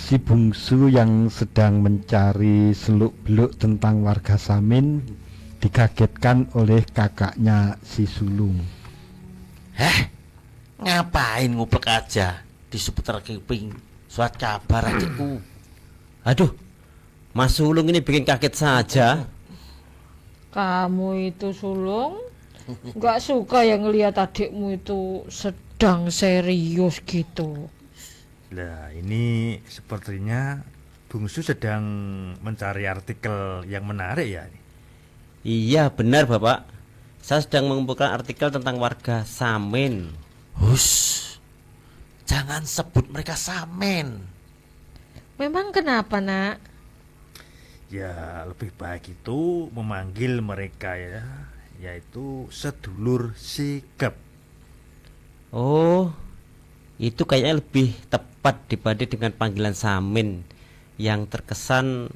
Si bungsu yang sedang mencari seluk-beluk tentang warga Samin dikagetkan oleh kakaknya si sulung. Heh, ngapain nguplek aja di seputar kuping suat kabar adikku. Aduh, Mas Sulung ini bikin kaget saja. Kamu itu sulung nggak suka ya ngelihat adikmu itu sedang serius gitu. Lah, ini sepertinya Bungsu sedang mencari artikel yang menarik ya. Iya benar Bapak, saya sedang mengumpulkan artikel tentang warga Samin. Hus, jangan sebut mereka Samin. Memang kenapa, Nak? Ya, lebih baik itu memanggil mereka ya, yaitu sedulur sikap. Oh, itu kayaknya lebih tepat dibanding dengan panggilan Samin yang terkesan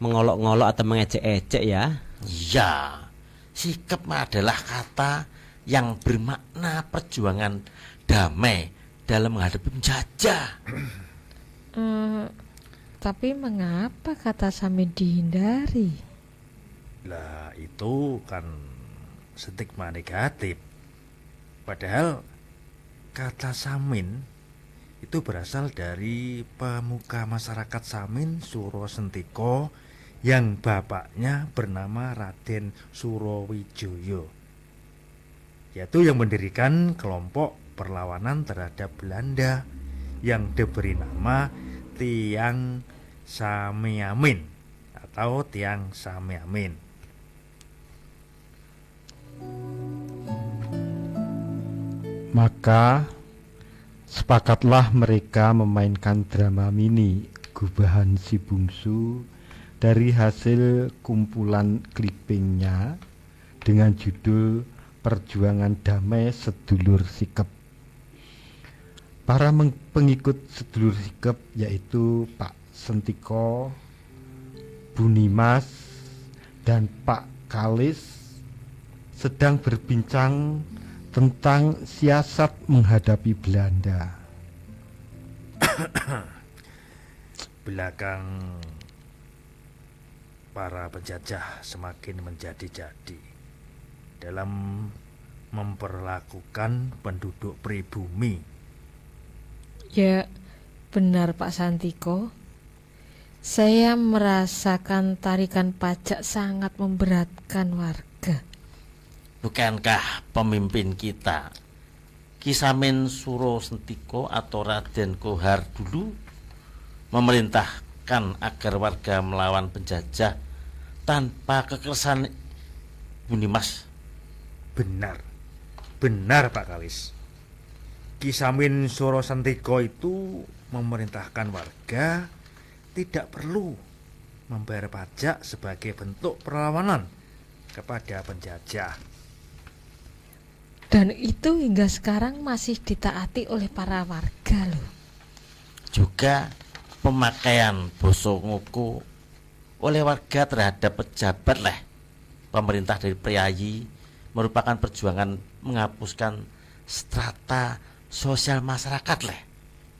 mengolok-ngolok atau mengejek-ejek ya. Iya, sikap adalah kata yang bermakna perjuangan damai dalam menghadapi penjajah. Tapi mengapa kata Samin dihindari? Lah, itu kan stigma negatif. Padahal kata Samin itu berasal dari pemuka masyarakat Samin Suro Sentiko yang bapaknya bernama Raden Surowijoyo, yaitu yang mendirikan kelompok perlawanan terhadap Belanda yang diberi nama Tiang Samiamin atau Tiang Samiamin. Maka sepakatlah mereka memainkan drama mini Gubahan si Bungsu dari hasil kumpulan clippingnya dengan judul Perjuangan Damai Sedulur Sikep. Para pengikut Sedulur Sikep yaitu Pak Sentiko, Bu Nimas, dan Pak Kalis sedang berbincang tentang siasat menghadapi Belanda. Belakang para penjajah semakin menjadi-jadi dalam memperlakukan penduduk pribumi. Ya, benar Pak Santiko. Saya merasakan tarikan pajak sangat memberatkan warga. Bukankah pemimpin kita Ki Samin Suro Sentiko atau Raden Kohar dulu memerintahkan agar warga melawan penjajah tanpa kekerasan Bunimas? Benar, benar Pak Kalis. Ki Samin Suro Sentiko itu memerintahkan warga tidak perlu membayar pajak sebagai bentuk perlawanan kepada penjajah. Dan itu hingga sekarang masih ditaati oleh para warga loh. Juga pemakaian basa ngoko oleh warga terhadap pejabat lah pemerintah dari priayi merupakan perjuangan menghapuskan strata sosial masyarakat lah.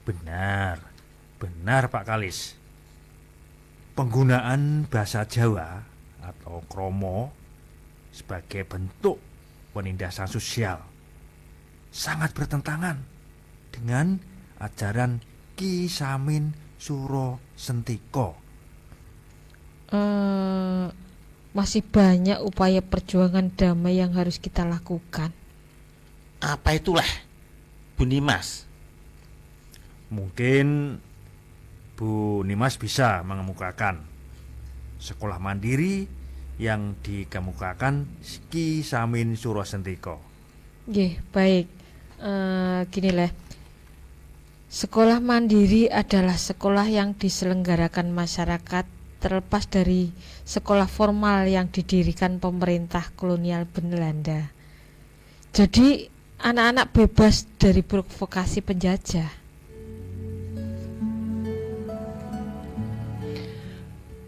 Benar, benar Pak Kalis. Penggunaan bahasa Jawa atau kromo sebagai bentuk penindasan sosial sangat bertentangan dengan ajaran Ki Samin Suro Sentiko. Masih banyak upaya perjuangan damai yang harus kita lakukan. Apa itulah Bunimas? Mungkin Bu Nimas bisa mengemukakan sekolah mandiri yang dikemukakan Ki Samin Suro Sentiko. Nggih, baik. Gini lah. Sekolah mandiri adalah sekolah yang diselenggarakan masyarakat terlepas dari sekolah formal yang didirikan pemerintah kolonial Belanda. Jadi anak-anak bebas dari provokasi penjajah.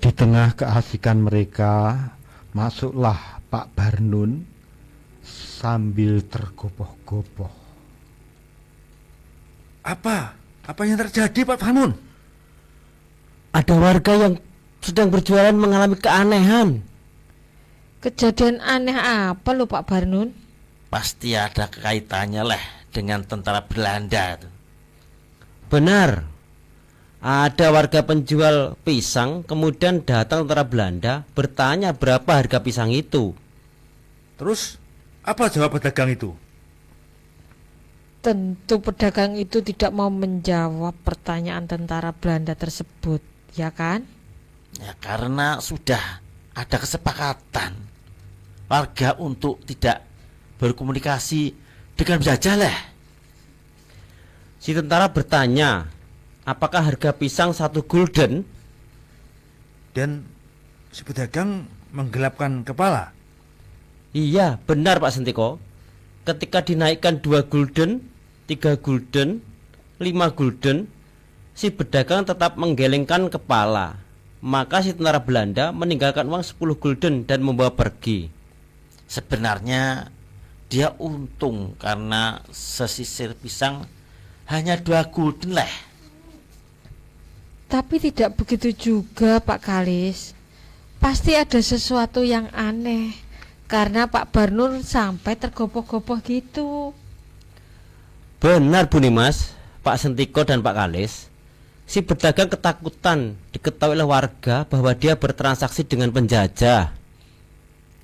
Di tengah keasikan mereka, masuklah Pak Barnun sambil tergopoh-gopoh. Apa yang terjadi Pak Barnun? Ada warga yang sedang berjualan mengalami keanehan. Kejadian aneh apa lo Pak Barnun? Pasti ada kaitannya lah dengan tentara Belanda tuh. Benar. Ada warga penjual pisang kemudian datang tentara Belanda bertanya berapa harga pisang itu. Terus apa jawab pedagang itu? Tentu pedagang itu tidak mau menjawab pertanyaan tentara Belanda tersebut, ya kan? Ya karena sudah ada kesepakatan warga untuk tidak berkomunikasi dengan penjajah lah. Si tentara bertanya, apakah harga pisang 1 gulden? Dan si pedagang menggelapkan kepala. Iya, benar Pak Sentiko. Ketika dinaikkan 2 gulden, 3 gulden, 5 gulden, si pedagang tetap menggelengkan kepala. Maka si tentara Belanda meninggalkan uang 10 gulden dan membawa pergi. Sebenarnya dia untung karena sesisir pisang hanya 2 gulden lah. Tapi tidak begitu juga Pak Kalis. Pasti ada sesuatu yang aneh karena Pak Barnun sampai tergopoh-gopoh gitu. Benar Bu Nimas, Pak Sentiko dan Pak Kalis. Si pedagang ketakutan diketahui oleh warga bahwa dia bertransaksi dengan penjajah.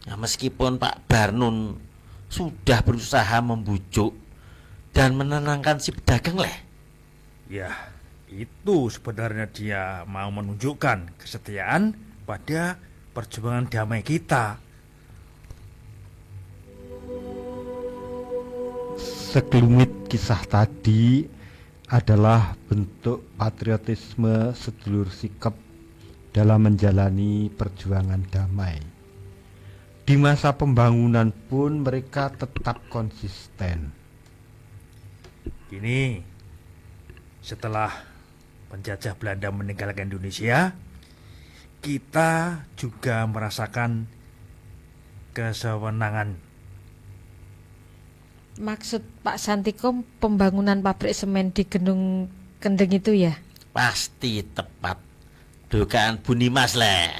Nah, meskipun Pak Barnun sudah berusaha membujuk dan menenangkan si pedagang lah. Ya, itu sebenarnya dia mau menunjukkan kesetiaan pada perjuangan damai kita. Sekelumit kisah tadi adalah bentuk patriotisme sedulur sikap dalam menjalani perjuangan damai. Di masa pembangunan pun mereka tetap konsisten. Kini, setelah penjajah Belanda meninggalkan Indonesia, kita juga merasakan kesewenangan. Maksud Pak Santiko pembangunan pabrik semen di Gendung Kendeng itu ya? Pasti tepat dugaan Bu Nimas lah.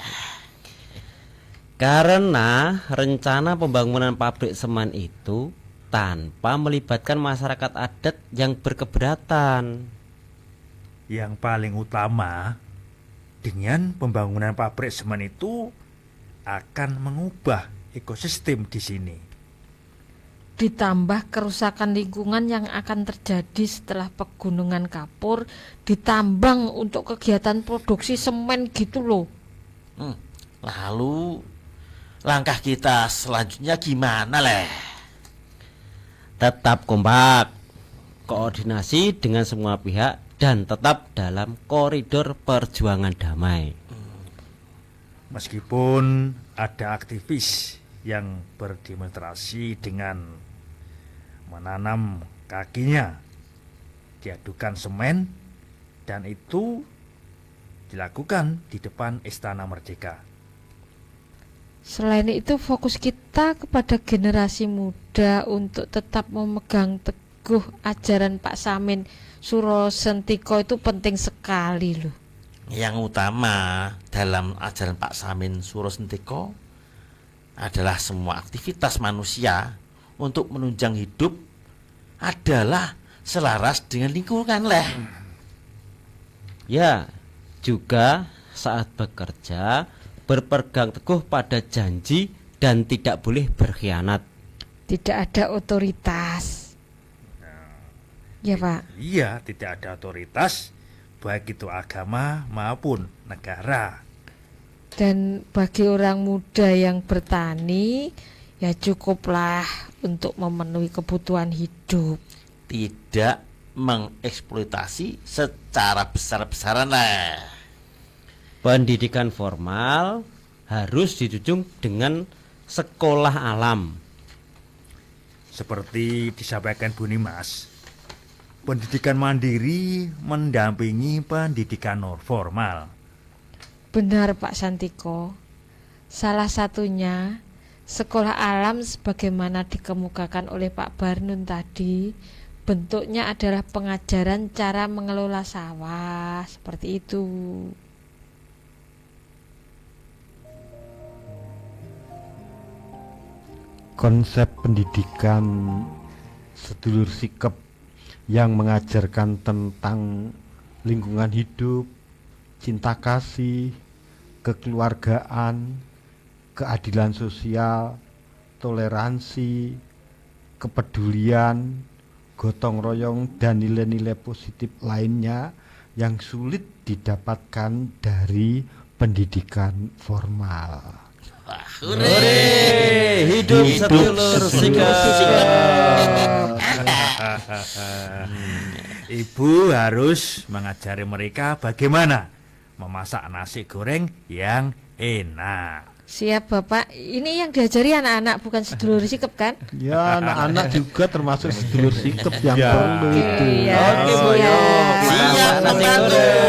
Karena rencana pembangunan pabrik semen itu tanpa melibatkan masyarakat adat yang berkeberatan. Yang paling utama, dengan pembangunan pabrik semen itu akan mengubah ekosistem di sini. Ditambah kerusakan lingkungan yang akan terjadi setelah pegunungan kapur ditambang untuk kegiatan produksi semen gitu loh. Lalu langkah kita selanjutnya gimana leh? Tetap kompak, koordinasi dengan semua pihak dan tetap dalam koridor perjuangan damai. Meskipun ada aktivis yang berdemonstrasi dengan menanam kakinya diadukan semen, dan itu dilakukan di depan Istana Merdeka. Selain itu fokus kita kepada generasi muda untuk tetap memegang teguh ajaran Pak Samin Suro Sentiko itu penting sekali loh. Yang utama dalam ajaran Pak Samin Suro Sentiko adalah semua aktivitas manusia untuk menunjang hidup adalah selaras dengan lingkungan leh. Ya, juga saat bekerja berpegang teguh pada janji dan tidak boleh berkhianat. Tidak ada otoritas. Ya Pak. Iya, tidak ada otoritas, baik itu agama maupun negara. Dan bagi orang muda yang bertani, ya cukuplah untuk memenuhi kebutuhan hidup. Tidak mengeksploitasi secara besar-besaran lah. Pendidikan formal harus dijunjung dengan sekolah alam. Seperti disampaikan Bu Nimas, pendidikan mandiri mendampingi pendidikan formal. Benar Pak Santiko. Salah satunya sekolah alam sebagaimana dikemukakan oleh Pak Barnun tadi, bentuknya adalah pengajaran cara mengelola sawah, seperti itu. konsep pendidikan sedulur sikep yang mengajarkan tentang lingkungan hidup, cinta kasih, kekeluargaan, keadilan sosial, toleransi, kepedulian, gotong royong, dan nilai-nilai positif lainnya yang sulit didapatkan dari pendidikan formal. Hore, hidup sedulur sikap. Ibu harus mengajari mereka bagaimana memasak nasi goreng yang enak. Siap Bapak, ini yang diajari anak-anak bukan sedulur sikep kan? Ya, anak-anak juga termasuk sedulur sikep yang Ya. perlu itu. Iya, Oke, Bu, siap. yuk. Kita Siap, masak nasi Bapak. goreng.